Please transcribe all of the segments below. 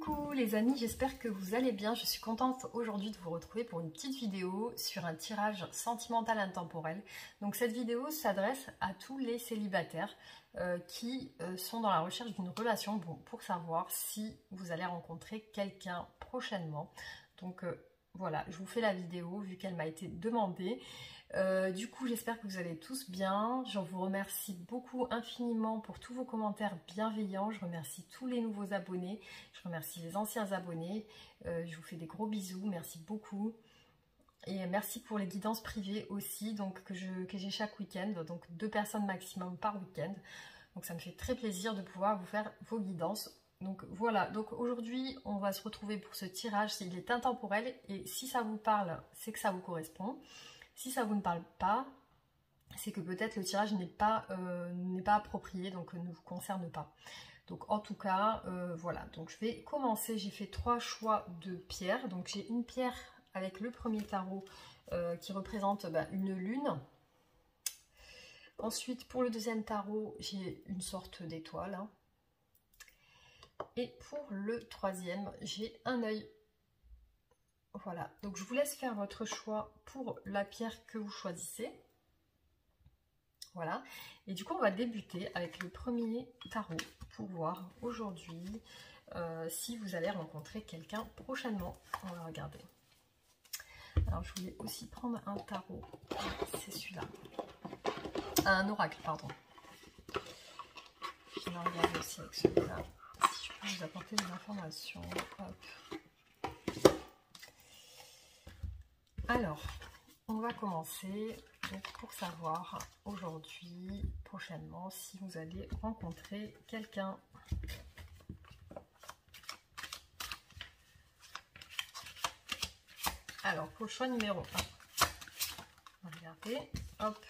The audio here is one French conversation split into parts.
Coucou les amis, j'espère que vous allez bien. Je suis contente aujourd'hui de vous retrouver pour une petite vidéo sur un tirage sentimental intemporel. Donc cette vidéo s'adresse à tous les célibataires qui sont dans la recherche d'une relation, pour savoir si vous allez rencontrer quelqu'un prochainement. Donc voilà, je vous fais la vidéo vu qu'elle m'a été demandée. Du coup, j'espère que vous allez tous bien. Je vous remercie beaucoup infiniment pour tous vos commentaires bienveillants. Je remercie tous les nouveaux abonnés. Je remercie les anciens abonnés. Je vous fais des gros bisous. Merci beaucoup. Et merci pour les guidances privées aussi, donc que j'ai chaque week-end. Donc 2 personnes maximum par week-end. Donc ça me fait très plaisir de pouvoir vous faire vos guidances. Donc voilà, donc aujourd'hui on va se retrouver pour ce tirage. Il est intemporel et si ça vous parle, c'est que ça vous correspond. Si ça vous ne parle pas, c'est que peut-être le tirage n'est pas approprié, donc ne vous concerne pas. Donc en tout cas, voilà. Donc je vais commencer. J'ai fait 3 choix de pierres. Donc j'ai une pierre avec le premier tarot qui représente une lune. Ensuite, pour le deuxième tarot, j'ai une sorte d'étoile. Hein. Et pour le troisième, j'ai un œil. Voilà, donc je vous laisse faire votre choix pour la pierre que vous choisissez. Voilà, et du coup on va débuter avec le premier tarot pour voir aujourd'hui si vous allez rencontrer quelqu'un prochainement. On va regarder. Alors je voulais aussi prendre un tarot, c'est celui-là. Un oracle, pardon. Je vais regarder aussi avec celui-là, si je peux vous apporter des informations. Hop. Alors, on va commencer donc, pour savoir aujourd'hui, prochainement, si vous allez rencontrer quelqu'un. Alors, pour le choix numéro 1, on va regarder, hop.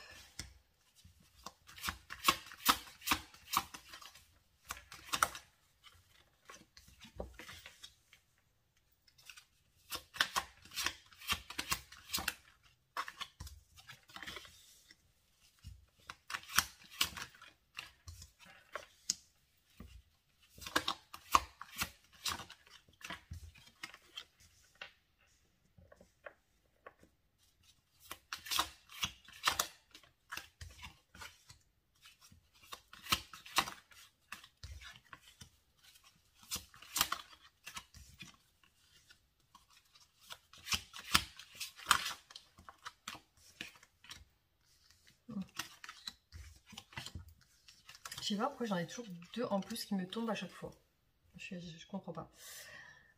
Je sais pas pourquoi j'en ai toujours 2 en plus qui me tombent à chaque fois. Je comprends pas.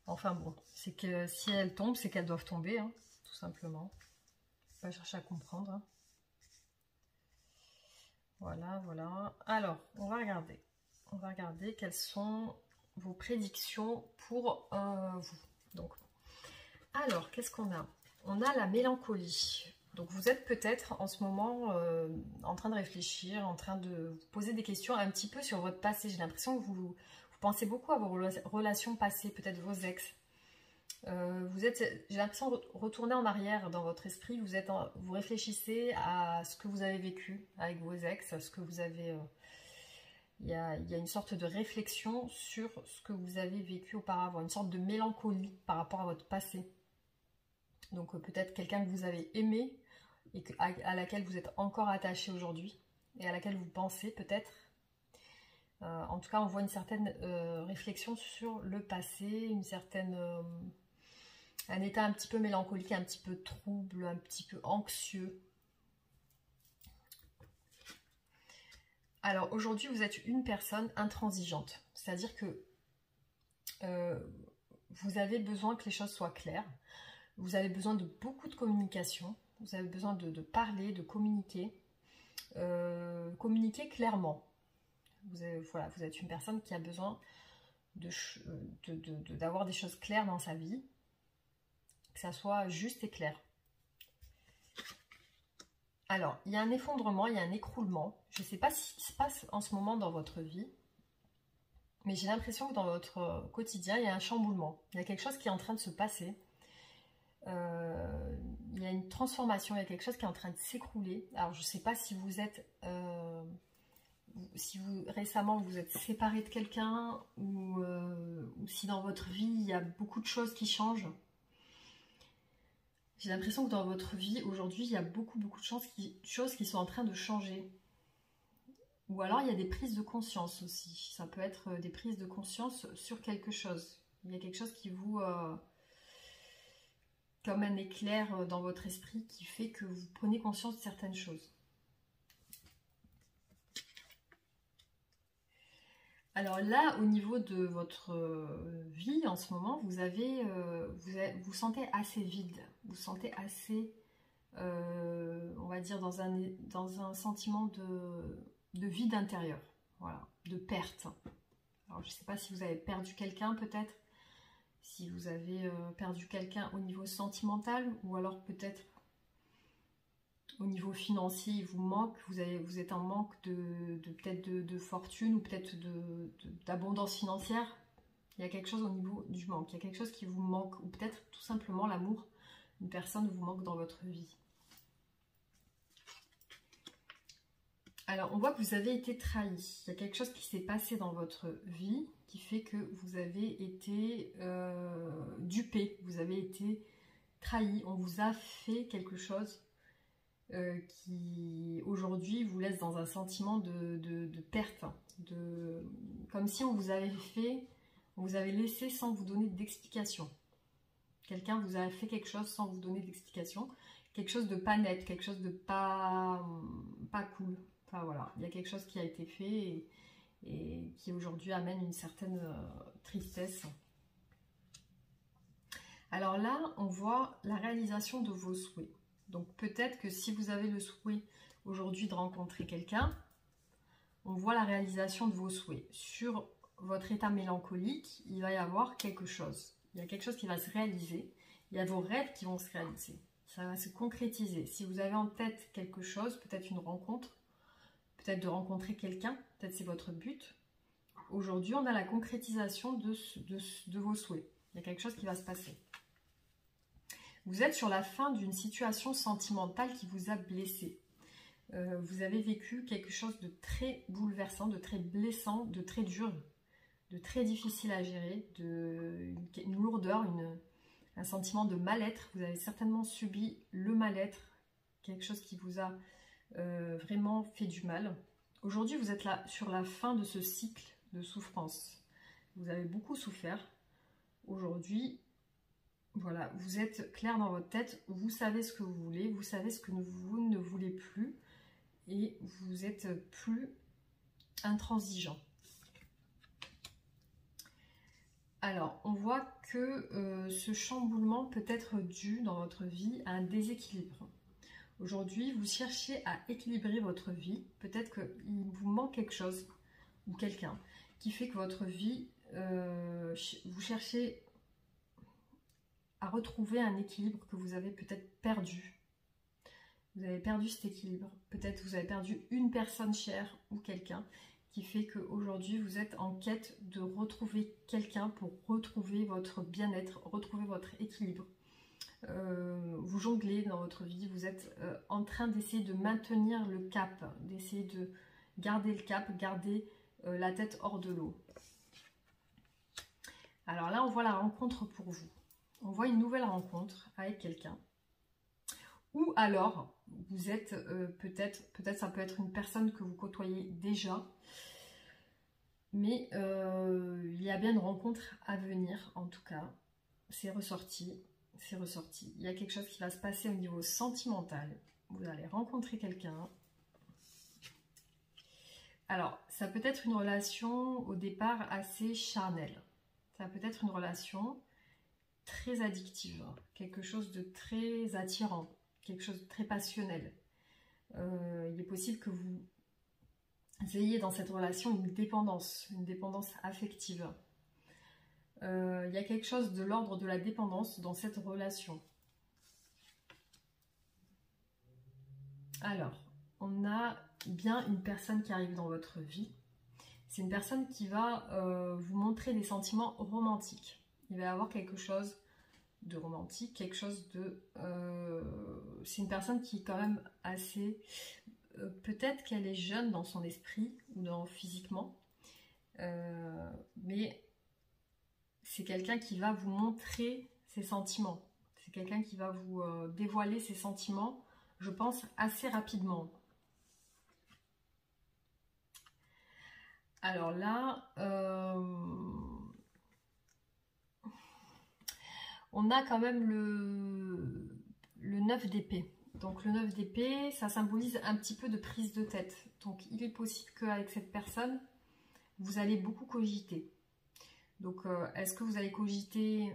Enfin bon, c'est que si elles tombent, c'est qu'elles doivent tomber, hein, tout simplement. Pas chercher à comprendre. Hein. Voilà, voilà. Alors, on va regarder. On va regarder quelles sont vos prédictions pour vous. Donc, alors, qu'est-ce qu'on a? On a la mélancolie. Donc vous êtes peut-être en ce moment en train de réfléchir, en train de vous poser des questions un petit peu sur votre passé. J'ai l'impression que vous pensez beaucoup à vos relations passées, peut-être vos ex. J'ai l'impression de retourner en arrière dans votre esprit. Vous réfléchissez à ce que vous avez vécu avec vos ex, à ce que vous avez... Il y a une sorte de réflexion sur ce que vous avez vécu auparavant, une sorte de mélancolie par rapport à votre passé. Donc peut-être quelqu'un que vous avez aimé et à laquelle vous êtes encore attaché aujourd'hui et à laquelle vous pensez peut-être. En tout cas, on voit une certaine réflexion sur le passé, un état un petit peu mélancolique, un petit peu trouble, un petit peu anxieux. Alors aujourd'hui, vous êtes une personne intransigeante, c'est-à-dire que vous avez besoin que les choses soient claires. Vous avez besoin de beaucoup de communication, vous avez besoin de parler, de communiquer, communiquer clairement. Vous êtes une personne qui a besoin d'avoir des choses claires dans sa vie, que ça soit juste et clair. Alors, il y a un effondrement, il y a un écroulement. Je ne sais pas ce qui se passe en ce moment dans votre vie, mais j'ai l'impression que dans votre quotidien, il y a un chamboulement. Il y a quelque chose qui est en train de se passer. Il y a une transformation, il y a quelque chose qui est en train de s'écrouler. Alors je ne sais pas si vous êtes si récemment vous êtes séparé de quelqu'un ou si dans votre vie il y a beaucoup de choses qui changent. J'ai l'impression que dans votre vie aujourd'hui il y a beaucoup de choses qui sont en train de changer. Ou alors il y a des prises de conscience aussi. Ça peut être des prises de conscience sur quelque chose. Il y a quelque chose qui vous... comme un éclair dans votre esprit qui fait que vous prenez conscience de certaines choses. Alors là, au niveau de votre vie en ce moment, vous sentez assez vide. Vous sentez assez, on va dire, dans un sentiment de vide intérieur. Voilà, de perte. Alors je ne sais pas si vous avez perdu quelqu'un peut-être. Si vous avez perdu quelqu'un au niveau sentimental ou alors peut-être au niveau financier, il vous manque, vous êtes en manque peut-être de fortune ou peut-être d'abondance financière. Il y a quelque chose au niveau du manque, il y a quelque chose qui vous manque ou peut-être tout simplement l'amour. Une personne vous manque dans votre vie. Alors, on voit que vous avez été trahi. Il y a quelque chose qui s'est passé dans votre vie qui fait que vous avez été dupé, vous avez été trahi. On vous a fait quelque chose qui, aujourd'hui, vous laisse dans un sentiment de perte. Comme si on vous avait laissé sans vous donner d'explication. Quelqu'un vous a fait quelque chose sans vous donner d'explication. Quelque chose de pas net, quelque chose de pas cool. Enfin voilà, il y a quelque chose qui a été fait et qui aujourd'hui amène une certaine tristesse. Alors là, on voit la réalisation de vos souhaits. Donc peut-être que si vous avez le souhait aujourd'hui de rencontrer quelqu'un, on voit la réalisation de vos souhaits. Sur votre état mélancolique, il va y avoir quelque chose. Il y a quelque chose qui va se réaliser. Il y a vos rêves qui vont se réaliser. Ça va se concrétiser. Si vous avez en tête quelque chose, peut-être une rencontre, peut-être de rencontrer quelqu'un, peut-être c'est votre but. Aujourd'hui, on a la concrétisation de vos souhaits. Il y a quelque chose qui va se passer. Vous êtes sur la fin d'une situation sentimentale qui vous a blessé. Vous avez vécu quelque chose de très bouleversant, de très blessant, de très dur, de très difficile à gérer, une lourdeur, un sentiment de mal-être. Vous avez certainement subi le mal-être, quelque chose qui vous a vraiment fait du mal. Aujourd'hui, vous êtes là sur la fin de ce cycle de souffrance. Vous avez beaucoup souffert. Aujourd'hui, voilà, vous êtes clair dans votre tête, vous savez ce que vous voulez, vous savez ce que vous ne voulez plus et vous êtes plus intransigeant. Alors, on voit que ce chamboulement peut être dû dans votre vie à un déséquilibre. Aujourd'hui, vous cherchez à équilibrer votre vie. Peut-être qu'il vous manque quelque chose ou quelqu'un qui fait que votre vie, vous cherchez à retrouver un équilibre que vous avez peut-être perdu. Vous avez perdu cet équilibre. Peut-être vous avez perdu une personne chère ou quelqu'un qui fait qu'aujourd'hui, vous êtes en quête de retrouver quelqu'un pour retrouver votre bien-être, retrouver votre équilibre. Vous jonglez dans votre vie, vous êtes en train d'essayer de maintenir le cap, d'essayer de garder le cap, garder la tête hors de l'eau. Alors là, on voit la rencontre pour vous. On voit une nouvelle rencontre avec quelqu'un. Ou alors, vous êtes peut-être ça peut être une personne que vous côtoyez déjà, mais il y a bien une rencontre à venir, en tout cas. C'est ressorti. C'est ressorti. Il y a quelque chose qui va se passer au niveau sentimental. Vous allez rencontrer quelqu'un. Alors, ça peut être une relation au départ assez charnelle. Ça peut être une relation très addictive. Quelque chose de très attirant. Quelque chose de très passionnel. Il est possible que vous ayez dans cette relation une dépendance affective. Il y a quelque chose de l'ordre de la dépendance dans cette relation. Alors, on a bien une personne qui arrive dans votre vie. C'est une personne qui va vous montrer des sentiments romantiques. Il va y avoir quelque chose de romantique, quelque chose de... c'est une personne qui est quand même assez... peut-être qu'elle est jeune dans son esprit ou physiquement, mais c'est quelqu'un qui va vous montrer ses sentiments. C'est quelqu'un qui va vous dévoiler ses sentiments, je pense, assez rapidement. Alors là, on a quand même le 9 d'épée. Donc le 9 d'épée, ça symbolise un petit peu de prise de tête. Donc il est possible qu'avec cette personne, vous allez beaucoup cogiter. Donc est-ce que vous allez cogiter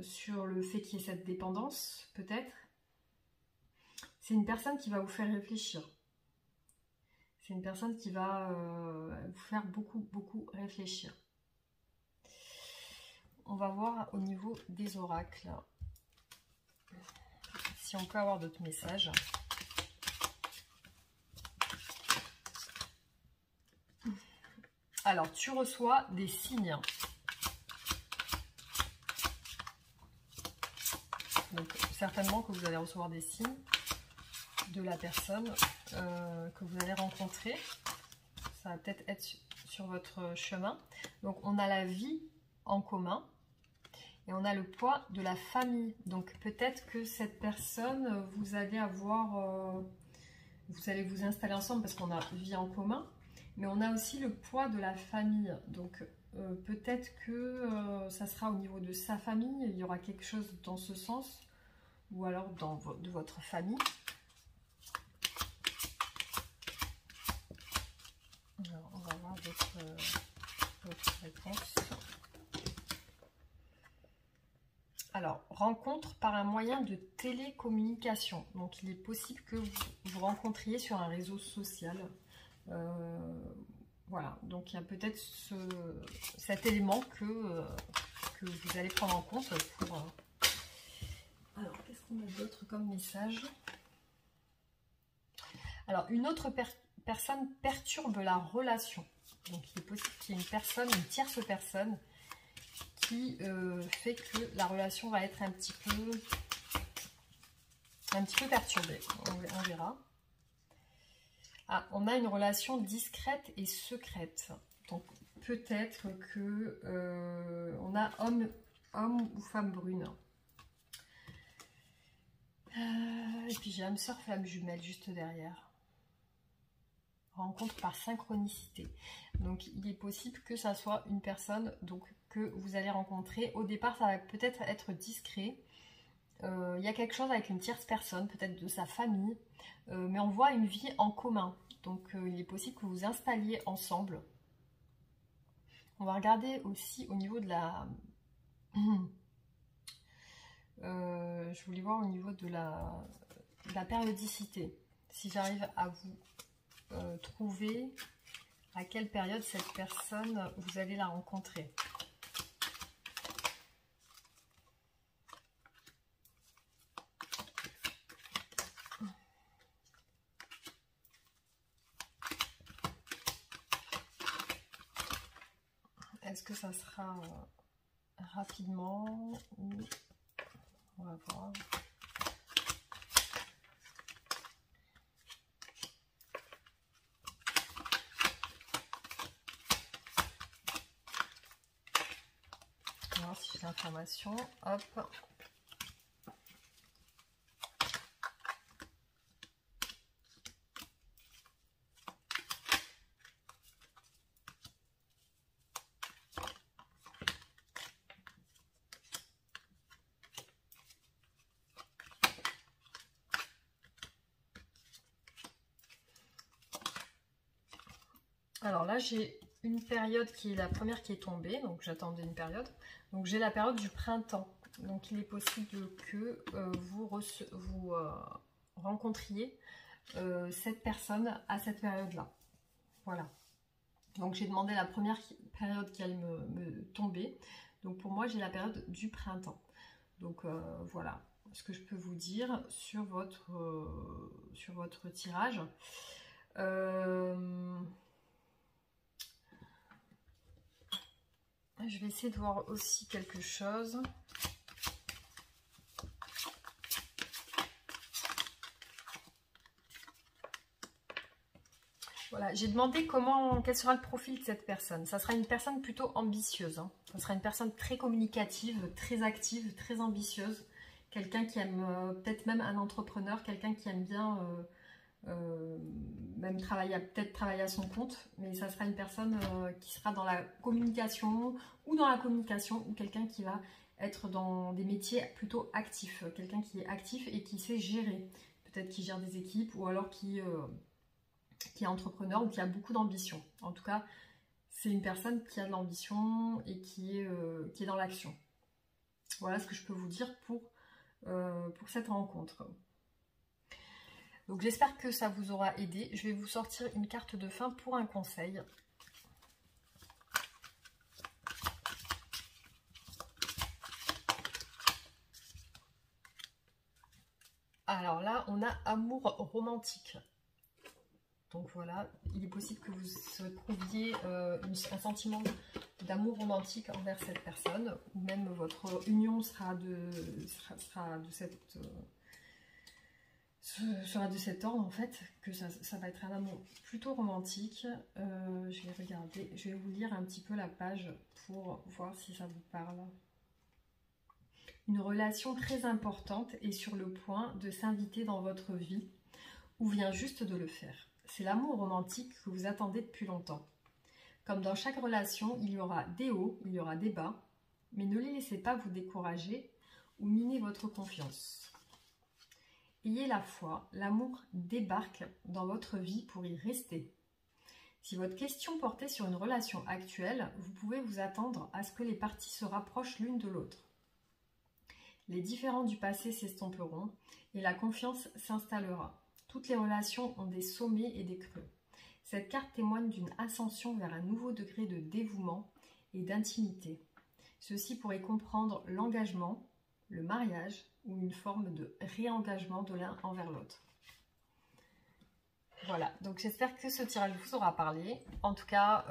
sur le fait qu'il y ait cette dépendance, peut-être? C'est une personne qui va vous faire réfléchir. C'est une personne qui va vous faire beaucoup réfléchir. On va voir au niveau des oracles. Si on peut avoir d'autres messages. Alors, tu reçois des signes. Donc, certainement que vous allez recevoir des signes de la personne que vous allez rencontrer. Ça va peut-être être sur votre chemin. Donc, on a la vie en commun. Et on a le poids de la famille. Donc peut-être que cette personne, vous allez avoir, vous allez vous installer ensemble parce qu'on a vie en commun. Mais on a aussi le poids de la famille. Donc peut-être que ça sera au niveau de sa famille. Il y aura quelque chose dans ce sens. Ou alors de votre famille. Alors on va voir votre réponse. Alors, rencontre par un moyen de télécommunication. Donc, il est possible que vous vous rencontriez sur un réseau social. Voilà, donc il y a peut-être cet élément que vous allez prendre en compte pour... Alors, qu'est-ce qu'on a d'autre comme message? Alors, une autre personne perturbe la relation. Donc, il est possible qu'il y ait une personne, une tierce personne, qui fait que la relation va être un petit peu perturbée. On verra. Ah, on a une relation discrète et secrète. Donc peut-être que on a homme ou femme brune. Et puis j'ai âme sœur, flamme jumelle juste derrière. Rencontre par synchronicité. Donc il est possible que ça soit une personne que vous allez rencontrer. Au départ, ça va peut-être être discret. Il y a quelque chose avec une tierce personne, peut-être de sa famille. Mais on voit une vie en commun. Donc il est possible que vous vous installiez ensemble. On va regarder aussi au niveau de la... je voulais voir au niveau de la périodicité. Si j'arrive à vous trouver à quelle période cette personne vous allez la rencontrer. Est-ce que ça sera rapidement ou on va voir. On va voir si j'ai l'information. Hop. Alors là, j'ai une période qui est la première qui est tombée, donc j'attendais une période. Donc j'ai la période du printemps. Donc il est possible que vous rencontriez cette personne à cette période-là. Voilà. Donc j'ai demandé la première période qui allait me tomber. Donc pour moi, j'ai la période du printemps. Donc voilà ce que je peux vous dire sur votre tirage. Je vais essayer de voir aussi quelque chose. Voilà, j'ai demandé quel sera le profil de cette personne. Ça sera une personne plutôt ambitieuse. Hein. Ça sera une personne très communicative, très active, très ambitieuse. Quelqu'un qui aime, peut-être même un entrepreneur, quelqu'un qui aime bien même peut-être travailler à son compte. Mais ça sera une personne qui sera dans la communication ou quelqu'un qui va être dans des métiers plutôt actifs. Quelqu'un qui est actif et qui sait gérer. Peut-être qui gère des équipes ou alors qui est entrepreneur ou qui a beaucoup d'ambition. En tout cas, c'est une personne qui a de l'ambition et qui est dans l'action. Voilà ce que je peux vous dire pour cette rencontre. Donc j'espère que ça vous aura aidé. Je vais vous sortir une carte de fin pour un conseil. Alors là, on a amour romantique. Donc voilà, il est possible que vous trouviez un sentiment d'amour romantique envers cette personne, ou même votre union sera de cet ordre en fait, que ça va être un amour plutôt romantique. Je vais regarder, je vais vous lire un petit peu la page pour voir si ça vous parle. Une relation très importante est sur le point de s'inviter dans votre vie, ou vient juste de le faire. C'est l'amour romantique que vous attendez depuis longtemps. Comme dans chaque relation, il y aura des hauts, il y aura des bas, mais ne les laissez pas vous décourager ou miner votre confiance. Ayez la foi, l'amour débarque dans votre vie pour y rester. Si votre question portait sur une relation actuelle, vous pouvez vous attendre à ce que les parties se rapprochent l'une de l'autre. Les différends du passé s'estomperont et la confiance s'installera. Toutes les relations ont des sommets et des creux. Cette carte témoigne d'une ascension vers un nouveau degré de dévouement et d'intimité. Ceci pourrait comprendre l'engagement, le mariage ou une forme de réengagement de l'un envers l'autre. Voilà, donc j'espère que ce tirage vous aura parlé. En tout cas,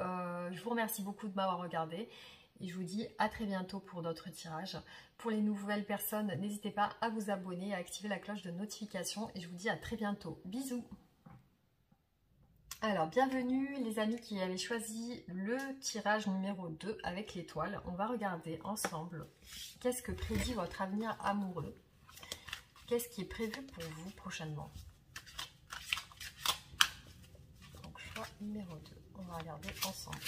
je vous remercie beaucoup de m'avoir regardé. Et je vous dis à très bientôt pour d'autres tirages. Pour les nouvelles personnes, n'hésitez pas à vous abonner, à activer la cloche de notification. Et je vous dis à très bientôt. Bisous! Alors, bienvenue les amis qui avaient choisi le tirage numéro 2 avec l'étoile. On va regarder ensemble qu'est-ce que prédit votre avenir amoureux. Qu'est-ce qui est prévu pour vous prochainement? Donc, choix numéro 2. On va regarder ensemble.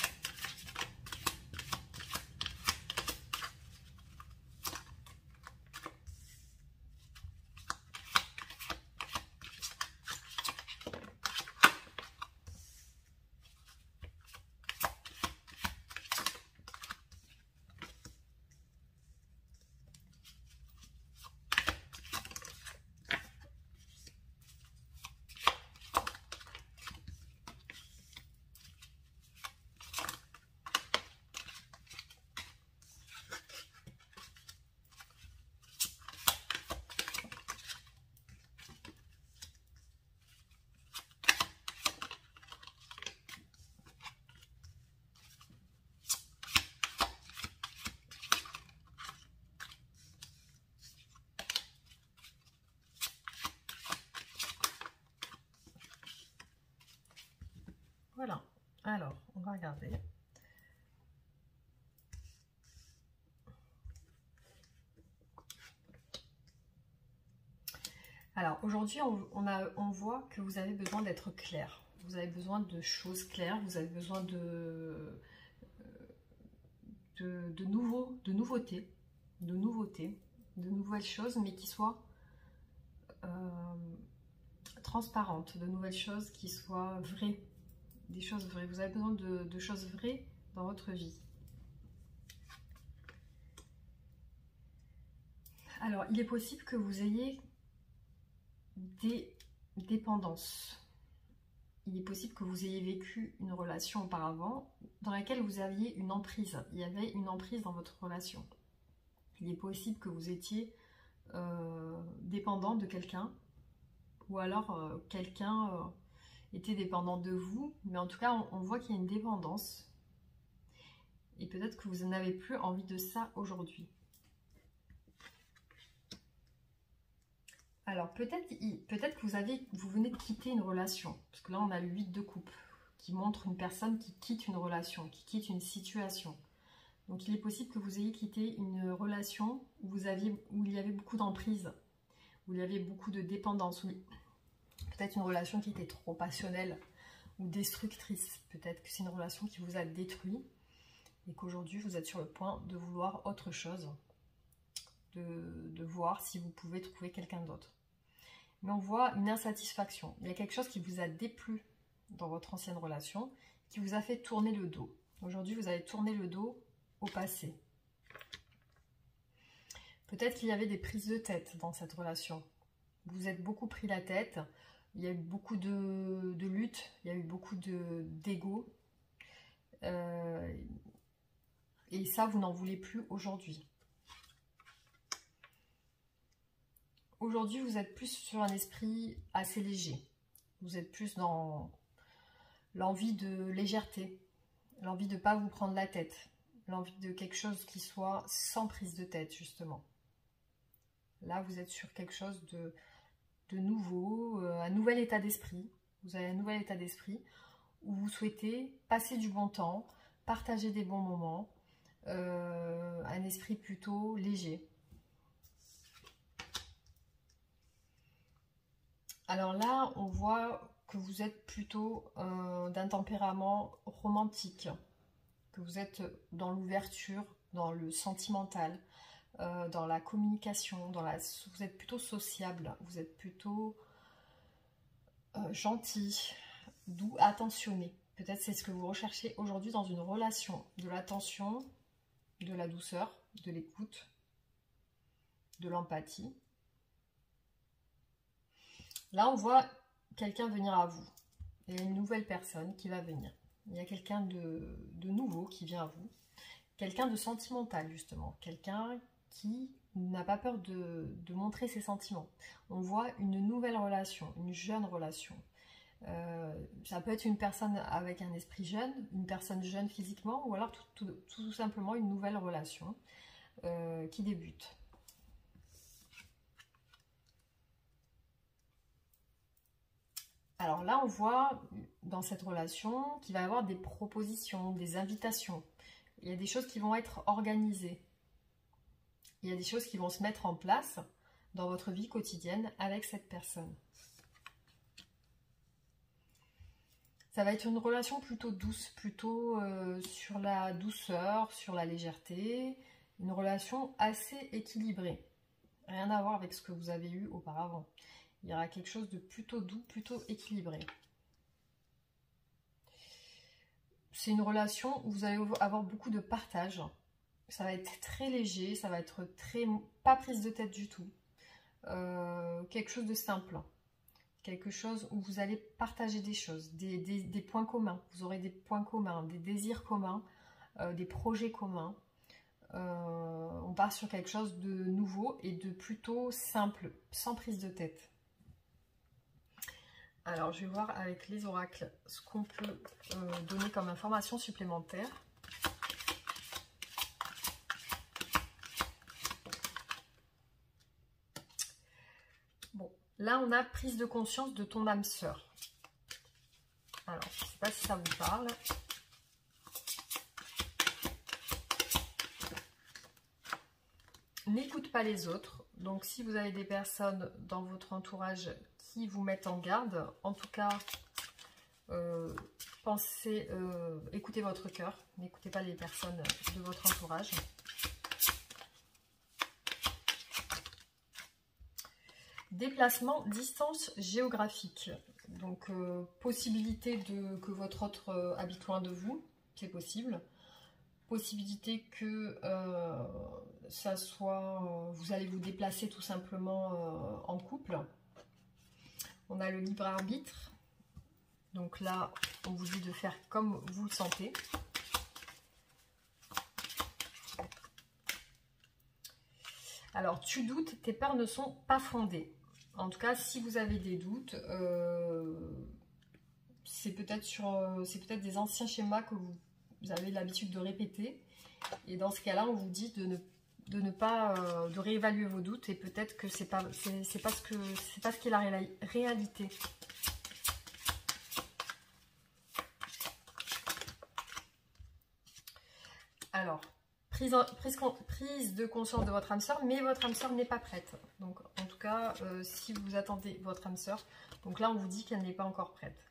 Voilà, alors on va regarder. Alors aujourd'hui on voit que vous avez besoin d'être clair. Vous avez besoin de choses claires, vous avez besoin de nouveautés, de nouvelles choses, mais qui soient transparentes, de nouvelles choses qui soient vraies. Des choses vraies. Vous avez besoin de choses vraies dans votre vie. Alors, il est possible que vous ayez des dépendances. Il est possible que vous ayez vécu une relation auparavant dans laquelle vous aviez une emprise. Il y avait une emprise dans votre relation. Il est possible que vous étiez dépendant de quelqu'un ou alors quelqu'un... était dépendant de vous, mais en tout cas on voit qu'il y a une dépendance et peut-être que vous n'avez plus envie de ça aujourd'hui. Alors peut-être que vous venez de quitter une relation, parce que là on a le 8 de coupe. qui montre une personne qui quitte une relation, qui quitte une situation. Donc il est possible que vous ayez quitté une relation où il y avait beaucoup d'emprise, où il y avait beaucoup de dépendance, peut-être une relation qui était trop passionnelle ou destructrice. Peut-être que c'est une relation qui vous a détruit et qu'aujourd'hui vous êtes sur le point de vouloir autre chose, de voir si vous pouvez trouver quelqu'un d'autre. Mais on voit une insatisfaction. Il y a quelque chose qui vous a déplu dans votre ancienne relation, qui vous a fait tourner le dos. Aujourd'hui, vous avez tourné le dos au passé. Peut-être qu'il y avait des prises de tête dans cette relation. Vous vous êtes beaucoup pris la tête. Il y a eu beaucoup de luttes, il y a eu beaucoup d'ego. Et ça, vous n'en voulez plus aujourd'hui. Aujourd'hui, vous êtes plus sur un esprit assez léger. Vous êtes plus dans l'envie de légèreté, l'envie de ne pas vous prendre la tête, l'envie de quelque chose qui soit sans prise de tête, justement. Là, vous êtes sur quelque chose de nouveau, un nouvel état d'esprit. Vous avez un nouvel état d'esprit où vous souhaitez passer du bon temps, partager des bons moments, un esprit plutôt léger. Alors là, on voit que vous êtes plutôt d'un tempérament romantique, que vous êtes dans l'ouverture, dans le sentimental, dans la communication, vous êtes plutôt sociable, vous êtes plutôt gentil, doux, attentionné. Peut-être c'est ce que vous recherchez aujourd'hui dans une relation, de l'attention, de la douceur, de l'écoute, de l'empathie. Là, on voit quelqu'un venir à vous. Il y a une nouvelle personne qui va venir. Il y a quelqu'un de nouveau qui vient à vous. Quelqu'un de sentimental, justement. Quelqu'un qui n'a pas peur de montrer ses sentiments. On voit une nouvelle relation, une jeune relation. Ça peut être une personne avec un esprit jeune, une personne jeune physiquement, ou alors tout simplement une nouvelle relation qui débute. Alors là, on voit dans cette relation qu'il va y avoir des propositions, des invitations. Il y a des choses qui vont être organisées. Il y a des choses qui vont se mettre en place dans votre vie quotidienne avec cette personne. Ça va être une relation plutôt douce, plutôt sur la douceur, sur la légèreté. Une relation assez équilibrée. Rien à voir avec ce que vous avez eu auparavant. Il y aura quelque chose de plutôt doux, plutôt équilibré. C'est une relation où vous allez avoir beaucoup de partage. Ça va être très léger, ça va être pas prise de tête du tout. Quelque chose de simple. Quelque chose où vous allez partager des choses, des points communs. Vous aurez des points communs, des désirs communs, des projets communs. On part sur quelque chose de nouveau et de plutôt simple, sans prise de tête. Alors, je vais voir avec les oracles ce qu'on peut donner comme information supplémentaire. Bon, là, on a prise de conscience de ton âme sœur. Alors, je ne sais pas si ça vous parle. N'écoute pas les autres. Donc, si vous avez des personnes dans votre entourage qui vous mettent en garde, en tout cas, écoutez votre cœur. N'écoutez pas les personnes de votre entourage. Déplacement, distance géographique. Donc, possibilité que votre autre habite loin de vous, c'est possible. Possibilité que ça soit, vous allez vous déplacer tout simplement en couple. On a le libre arbitre. Donc là, on vous dit de faire comme vous le sentez. Alors, tu doutes, tes peurs ne sont pas fondées. En tout cas, si vous avez des doutes, c'est peut-être des anciens schémas que vous avez l'habitude de répéter. Et dans ce cas-là, on vous dit de réévaluer vos doutes. Et peut-être que c'est pas ce qui est la réalité. prise de conscience de votre âme sœur, mais votre âme sœur n'est pas prête. Donc en tout cas, si vous attendez votre âme sœur, donc là on vous dit qu'elle n'est pas encore prête.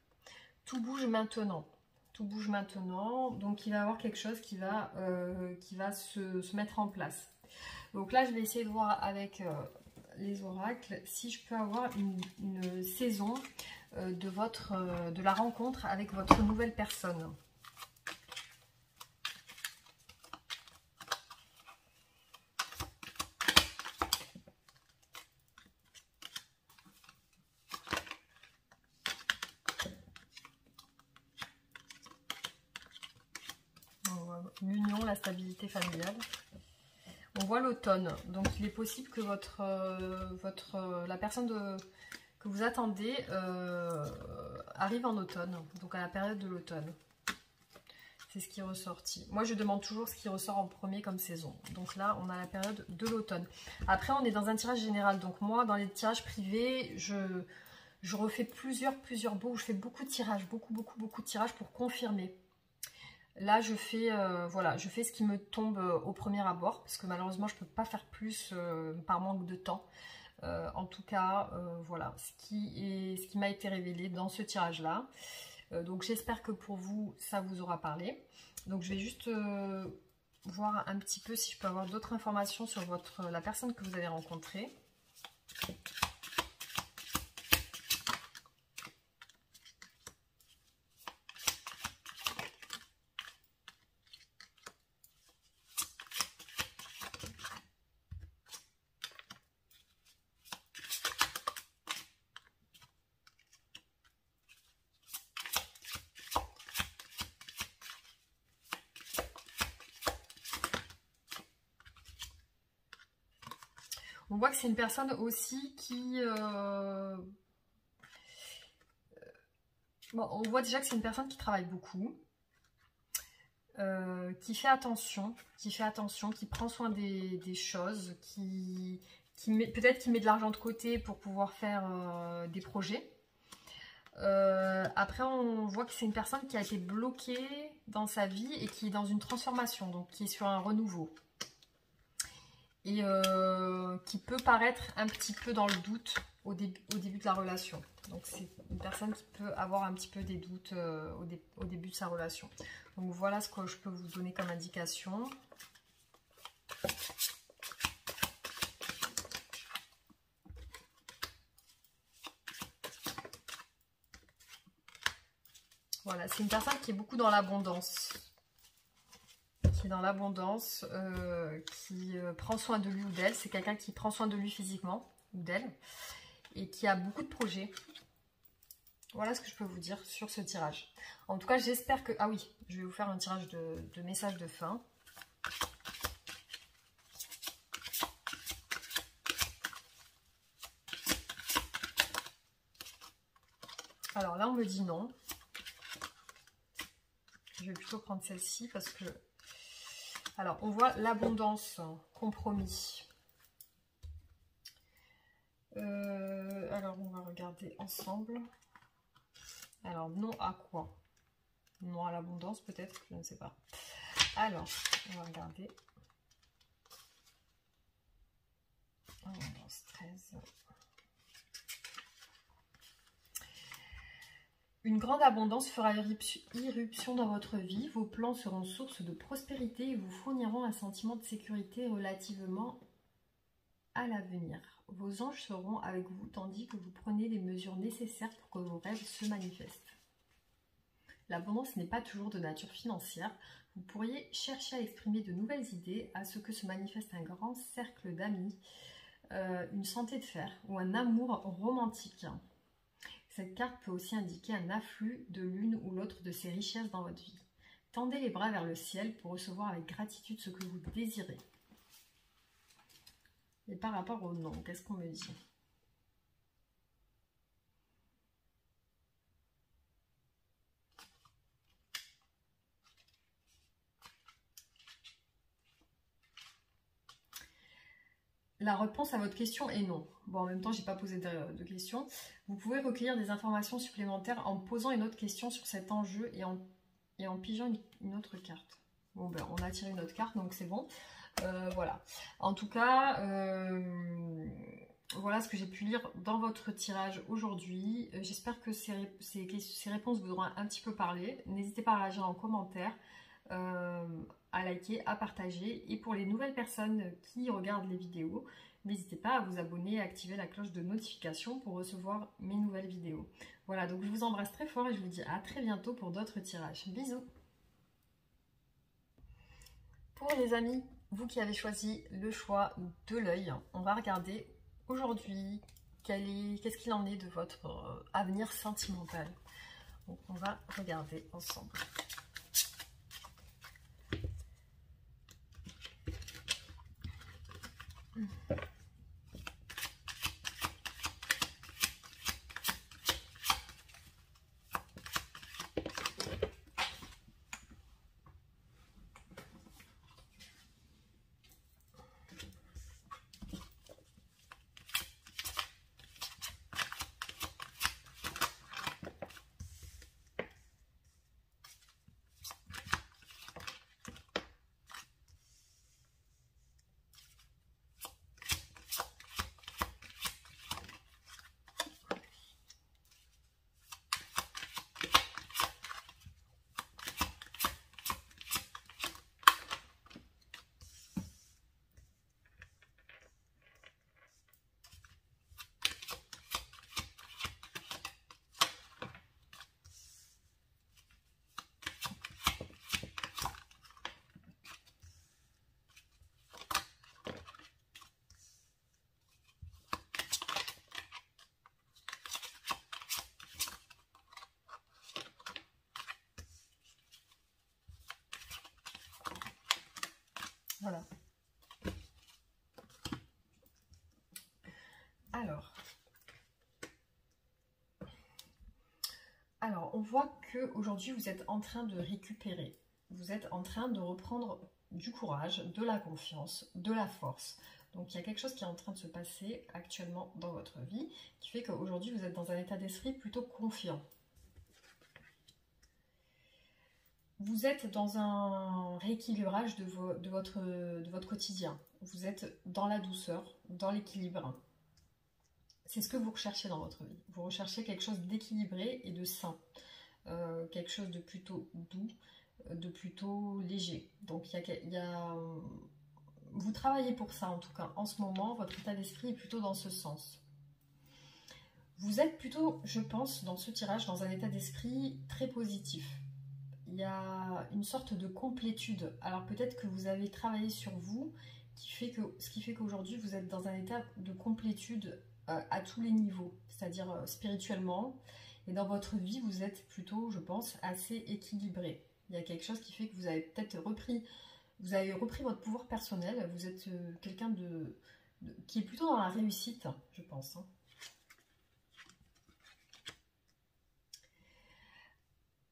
Tout bouge maintenant. Tout bouge maintenant, donc il va y avoir quelque chose qui va se mettre en place. Donc là, je vais essayer de voir avec les oracles si je peux avoir une saison de la rencontre avec votre nouvelle personne. L'union, la stabilité familiale. On voit l'automne, donc il est possible que la personne que vous attendez arrive en automne, donc à la période de l'automne. C'est ce qui est ressorti. Moi, je demande toujours ce qui ressort en premier comme saison. Donc là, on a la période de l'automne. Après, on est dans un tirage général. Donc moi, dans les tirages privés, je refais plusieurs bouts. Je fais beaucoup de tirages, beaucoup de tirages pour confirmer. Là, je fais ce qui me tombe au premier abord, parce que malheureusement, je ne peux pas faire plus par manque de temps. En tout cas, voilà ce qui m'a été révélé dans ce tirage-là. Donc, j'espère que pour vous, ça vous aura parlé. Donc, je vais juste voir un petit peu si je peux avoir d'autres informations sur la personne que vous avez rencontrée. On voit que c'est une personne aussi qui... Bon, on voit déjà que c'est une personne qui travaille beaucoup, qui fait attention, qui prend soin des choses, peut-être qui met de l'argent de côté pour pouvoir faire des projets. Après, on voit que c'est une personne qui a été bloquée dans sa vie et qui est dans une transformation, donc qui est sur un renouveau. Et qui peut paraître un petit peu dans le doute au début de la relation. Donc c'est une personne qui peut avoir un petit peu des doutes au début de sa relation. Donc voilà ce que je peux vous donner comme indication. Voilà, c'est une personne qui est beaucoup dans l'abondance. Qui prend soin de lui ou d'elle. C'est quelqu'un qui prend soin de lui physiquement ou d'elle et qui a beaucoup de projets. Voilà ce que je peux vous dire sur ce tirage. En tout cas, j'espère que... Ah oui, je vais vous faire un tirage de message de fin. Alors là, on me dit non. Je vais plutôt prendre celle-ci parce que... Alors, on voit l'abondance, compromis. Alors, on va regarder ensemble. Alors, non à quoi? Non à l'abondance, peut-être, je ne sais pas. Alors, on va regarder. Abondance 13. Une grande abondance fera irruption dans votre vie. Vos plans seront source de prospérité et vous fourniront un sentiment de sécurité relativement à l'avenir. Vos anges seront avec vous tandis que vous prenez les mesures nécessaires pour que vos rêves se manifestent. L'abondance n'est pas toujours de nature financière. Vous pourriez chercher à exprimer de nouvelles idées à ce que se manifeste un grand cercle d'amis, une santé de fer ou un amour romantique. Cette carte peut aussi indiquer un afflux de l'une ou l'autre de ces richesses dans votre vie. Tendez les bras vers le ciel pour recevoir avec gratitude ce que vous désirez. Et par rapport au nom, qu'est-ce qu'on me dit ? La réponse à votre question est non. Bon, en même temps, je n'ai pas posé de questions. Vous pouvez recueillir des informations supplémentaires en posant une autre question sur cet enjeu et en pigeant une autre carte. Bon, ben, on a tiré une autre carte, donc c'est bon. Voilà. En tout cas, voilà ce que j'ai pu lire dans votre tirage aujourd'hui. J'espère que ces réponses vous auront un petit peu parlé. N'hésitez pas à réagir en commentaire, à liker, à partager. Et pour les nouvelles personnes qui regardent les vidéos, n'hésitez pas à vous abonner et à activer la cloche de notification pour recevoir mes nouvelles vidéos. Voilà, donc je vous embrasse très fort et je vous dis à très bientôt pour d'autres tirages. Bisous! Pour les amis, vous qui avez choisi le choix de l'œil, on va regarder aujourd'hui qu'est-ce qu'il en est de votre avenir sentimental. Donc on va regarder ensemble. Voilà. Alors, on voit que aujourd'hui vous êtes en train de récupérer. Vous êtes en train de reprendre du courage, de la confiance, de la force. Donc il y a quelque chose qui est en train de se passer actuellement dans votre vie qui fait qu'aujourd'hui vous êtes dans un état d'esprit plutôt confiant. Vous êtes dans un rééquilibrage de votre quotidien. Vous êtes dans la douceur, dans l'équilibre. C'est ce que vous recherchez dans votre vie. Vous recherchez quelque chose d'équilibré et de sain. Quelque chose de plutôt doux, de plutôt léger. Donc vous travaillez pour ça en tout cas. En ce moment, votre état d'esprit est plutôt dans ce sens. Vous êtes plutôt, je pense, dans ce tirage, dans un état d'esprit très positif. Il y a une sorte de complétude. Alors peut-être que vous avez travaillé sur vous, ce qui fait qu'aujourd'hui vous êtes dans un état de complétude à tous les niveaux, c'est-à-dire spirituellement. Et dans votre vie, vous êtes plutôt, je pense, assez équilibré. Il y a quelque chose qui fait que vous avez peut-être repris votre pouvoir personnel. Vous êtes quelqu'un qui est plutôt dans la réussite, je pense.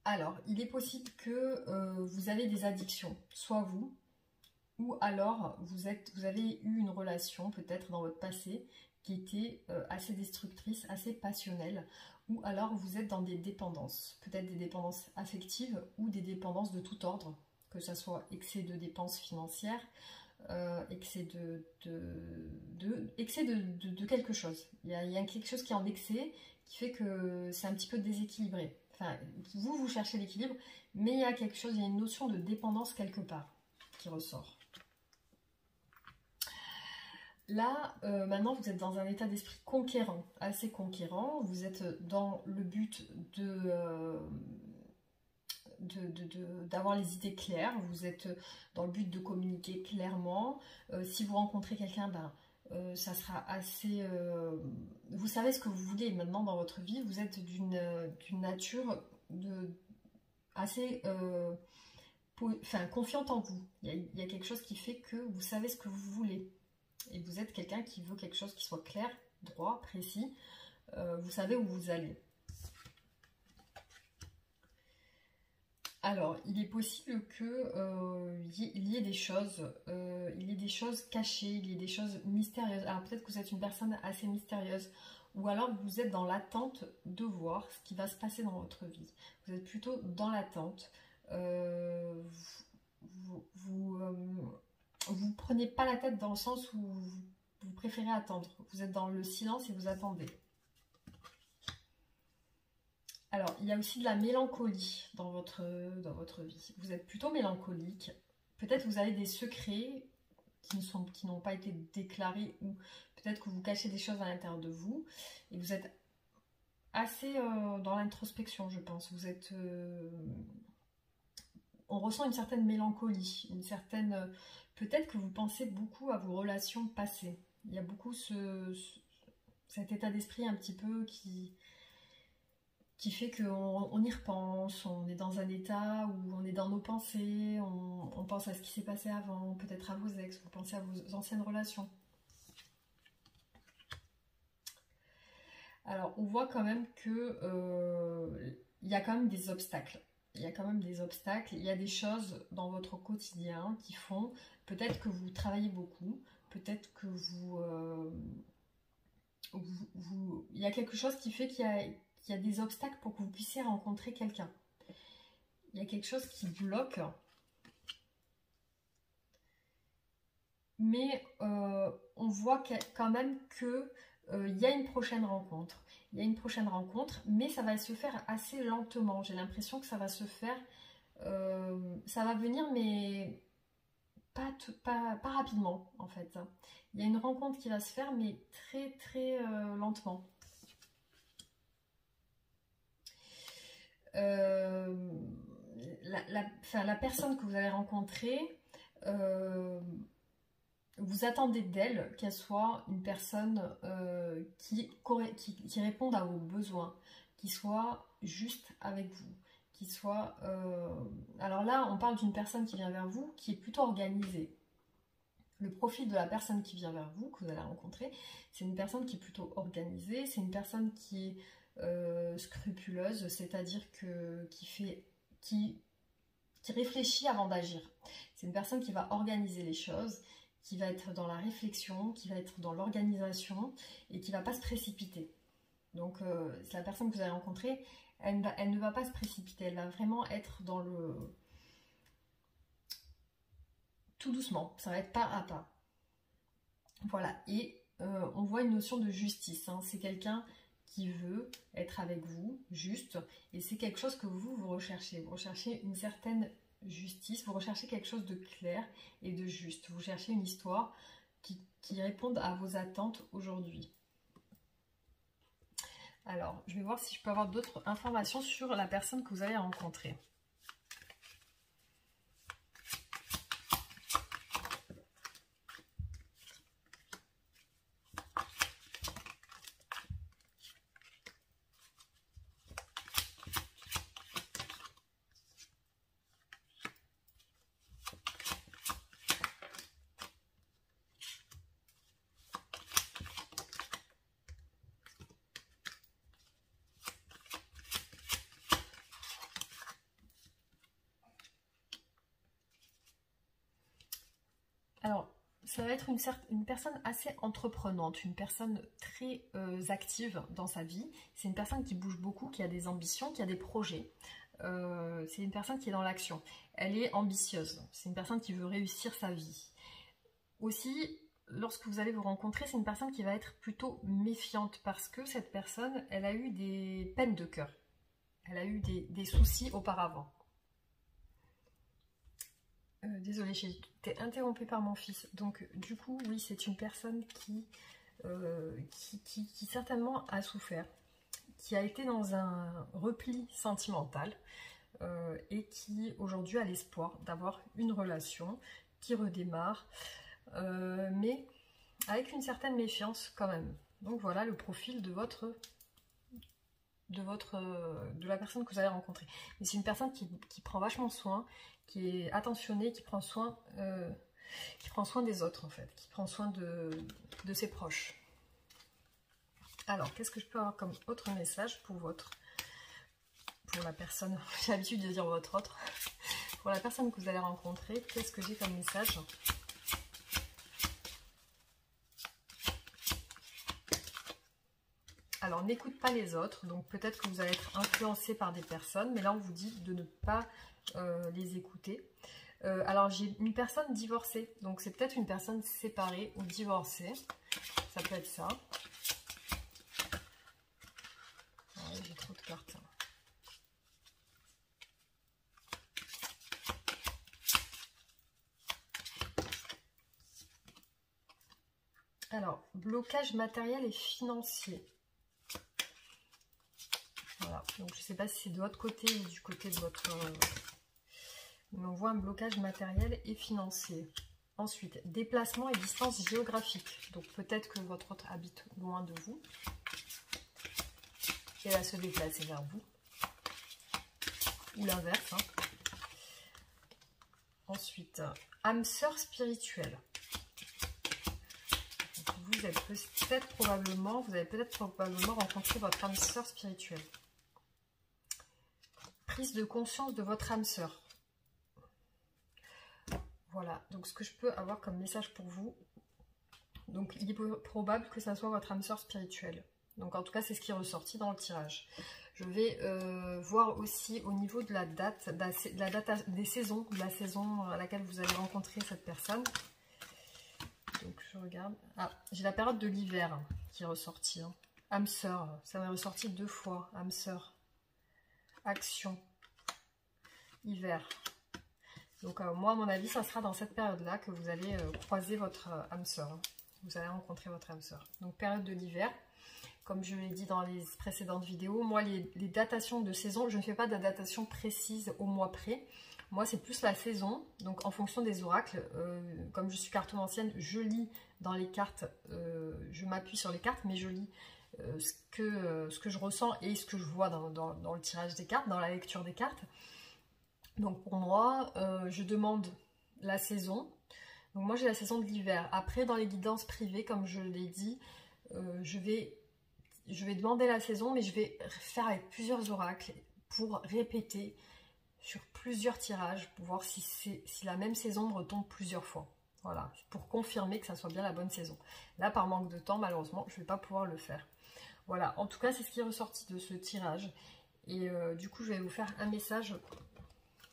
Alors, il est possible que vous avez des addictions, soit vous, ou alors vous avez eu une relation peut-être dans votre passé qui était assez destructrice, assez passionnelle, ou alors vous êtes dans des dépendances, peut-être des dépendances affectives ou des dépendances de tout ordre, que ce soit excès de dépenses financières, excès de quelque chose. Il y a quelque chose qui est en excès qui fait que c'est un petit peu déséquilibré. Enfin, vous cherchez l'équilibre, mais il y a quelque chose, il y a une notion de dépendance quelque part qui ressort. Là, maintenant, vous êtes dans un état d'esprit conquérant, assez conquérant. Vous êtes dans le but d'avoir les idées claires. Vous êtes dans le but de communiquer clairement. Si vous rencontrez quelqu'un, ça sera assez... vous savez ce que vous voulez maintenant dans votre vie. Vous êtes d'une nature assez... confiante en vous. Il y a quelque chose qui fait que vous savez ce que vous voulez. Et vous êtes quelqu'un qui veut quelque chose qui soit clair, droit, précis. Vous savez où vous allez. Alors, il est possible qu'il y ait des choses, cachées, il y ait des choses mystérieuses. Alors peut-être que vous êtes une personne assez mystérieuse, ou alors vous êtes dans l'attente de voir ce qui va se passer dans votre vie. Vous êtes plutôt dans l'attente. vous prenez pas la tête dans le sens où vous préférez attendre. Vous êtes dans le silence et vous attendez. Alors, il y a aussi de la mélancolie dans votre vie. Vous êtes plutôt mélancolique. Peut-être vous avez des secrets qui n'ont pas été déclarés, ou peut-être que vous cachez des choses à l'intérieur de vous. Et vous êtes assez dans l'introspection, je pense. Vous êtes... on ressent une certaine mélancolie, une certaine... peut-être que vous pensez beaucoup à vos relations passées. Il y a beaucoup cet état d'esprit un petit peu qui fait qu'on y repense, on est dans un état où on est dans nos pensées, on pense à ce qui s'est passé avant, peut-être à vos ex, vous pensez à vos anciennes relations. Alors, on voit quand même que il y a quand même des obstacles. Il y a quand même des obstacles, il y a des choses dans votre quotidien qui font, peut-être que vous travaillez beaucoup, peut-être que il y a quelque chose qui fait qu'il y a des obstacles pour que vous puissiez rencontrer quelqu'un. Il y a quelque chose qui bloque. Mais on voit quand même qu'il y a une prochaine rencontre. Il y a une prochaine rencontre, mais ça va se faire assez lentement. J'ai l'impression que ça va se faire... ça va venir, mais pas rapidement, en fait. Il y a une rencontre qui va se faire, mais très, très lentement. La personne que vous allez rencontrer, vous attendez d'elle qu'elle soit une personne qui réponde à vos besoins, qui soit juste avec vous, qui soit... Alors là, on parle d'une personne qui vient vers vous, qui est plutôt organisée. Le profil de la personne qui vient vers vous, que vous allez rencontrer, c'est une personne qui est plutôt organisée, c'est une personne qui est scrupuleuse, c'est-à-dire qui réfléchit avant d'agir. C'est une personne qui va organiser les choses, qui va être dans la réflexion, qui va être dans l'organisation et qui ne va pas se précipiter. Donc, c'est la personne que vous allez rencontrer, elle ne va pas se précipiter, elle va vraiment être dans le... tout doucement, ça va être pas à pas. Voilà, et on voit une notion de justice, hein. C'est quelqu'un qui veut être avec vous, juste, et c'est quelque chose que vous recherchez. Vous recherchez une certaine justice, vous recherchez quelque chose de clair et de juste. Vous cherchez une histoire qui réponde à vos attentes aujourd'hui. Alors, je vais voir si je peux avoir d'autres informations sur la personne que vous allez rencontrer. Alors, ça va être une personne assez entreprenante, une personne très active dans sa vie. C'est une personne qui bouge beaucoup, qui a des ambitions, qui a des projets. C'est une personne qui est dans l'action. Elle est ambitieuse. C'est une personne qui veut réussir sa vie. Aussi, lorsque vous allez vous rencontrer, c'est une personne qui va être plutôt méfiante parce que cette personne, elle a eu des peines de cœur. Elle a eu des soucis auparavant. Désolée, j'ai été interrompue par mon fils. Donc, du coup, oui, c'est une personne qui certainement a souffert, qui a été dans un repli sentimental et qui, aujourd'hui, a l'espoir d'avoir une relation qui redémarre, mais avec une certaine méfiance quand même. Donc, voilà le profil de la personne que vous allez rencontrer. Mais c'est une personne qui prend vachement soin, qui est attentionnée, qui prend soin des autres en fait, qui prend soin de ses proches. Alors, qu'est-ce que je peux avoir comme autre message pour la personne, j'ai l'habitude de dire votre autre, pour la personne que vous allez rencontrer, qu'est-ce que j'ai comme message ? Alors, n'écoute pas les autres, donc peut-être que vous allez être influencé par des personnes, mais là on vous dit de ne pas les écouter. Alors j'ai une personne divorcée, donc c'est peut-être une personne séparée ou divorcée. Ça peut être ça. Ouais, j'ai trop de cartes. Alors, blocage matériel et financier. Voilà, donc je ne sais pas si c'est de votre côté ou du côté de votre... Mais on voit un blocage matériel et financier. Ensuite, déplacement et distance géographique. Donc peut-être que votre autre habite loin de vous. Et elle va se déplacer vers vous. Ou l'inverse. Hein. Ensuite, âme sœur spirituelle. Vous avez peut-être probablement rencontré votre âme sœur spirituelle. Prise de conscience de votre âme sœur. Voilà, donc ce que je peux avoir comme message pour vous. Donc il est probable que ça soit votre âme sœur spirituelle. Donc en tout cas, c'est ce qui est ressorti dans le tirage. Je vais voir aussi au niveau de la date, des saisons, de la saison à laquelle vous allez rencontrer cette personne. Donc je regarde. Ah, j'ai la période de l'hiver qui est ressortie. Hein. Âme sœur, ça m'est ressorti 2 fois. Âme sœur. Action. Hiver. Donc moi, à mon avis, ça sera dans cette période-là que vous allez croiser votre âme sœur. Hein. Vous allez rencontrer votre âme sœur. Donc période de l'hiver. Comme je l'ai dit dans les précédentes vidéos, moi, les datations de saison, je ne fais pas de datation précise au mois près. Moi, c'est plus la saison, donc en fonction des oracles. Comme je suis cartomancienne, je lis dans les cartes, je m'appuie sur les cartes, mais je lis ce que je ressens et ce que je vois dans le tirage des cartes, dans la lecture des cartes. Donc pour moi, je demande la saison. Donc moi, j'ai la saison de l'hiver. Après, dans les guidances privées, comme je l'ai dit, je vais demander la saison, mais je vais faire avec plusieurs oracles pour répéter sur plusieurs tirages pour voir si la même saison me retombe plusieurs fois. Voilà, pour confirmer que ça soit bien la bonne saison. Là, par manque de temps, malheureusement, je ne vais pas pouvoir le faire. Voilà, en tout cas, c'est ce qui est ressorti de ce tirage. Et du coup, je vais vous faire un message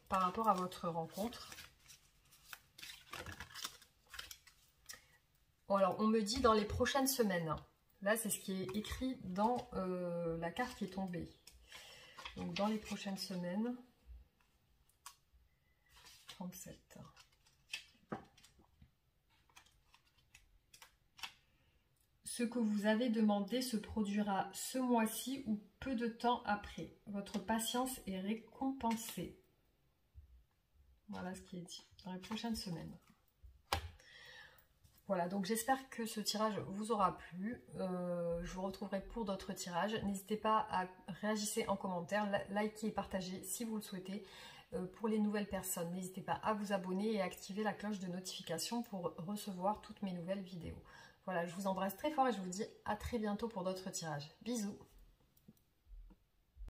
par rapport à votre rencontre. Bon, alors, on me dit dans les prochaines semaines. Là, c'est ce qui est écrit dans la carte qui est tombée. Donc, dans les prochaines semaines... 37. Ce que vous avez demandé se produira ce mois-ci ou peu de temps après. Votre patience est récompensée. Voilà ce qui est dit dans les prochaines semaines. Voilà, donc j'espère que ce tirage vous aura plu. Je vous retrouverai pour d'autres tirages. N'hésitez pas à réagir en commentaire, liker et partager si vous le souhaitez. Pour les nouvelles personnes, n'hésitez pas à vous abonner et à activer la cloche de notification pour recevoir toutes mes nouvelles vidéos. Voilà, je vous embrasse très fort et je vous dis à très bientôt pour d'autres tirages. Bisous!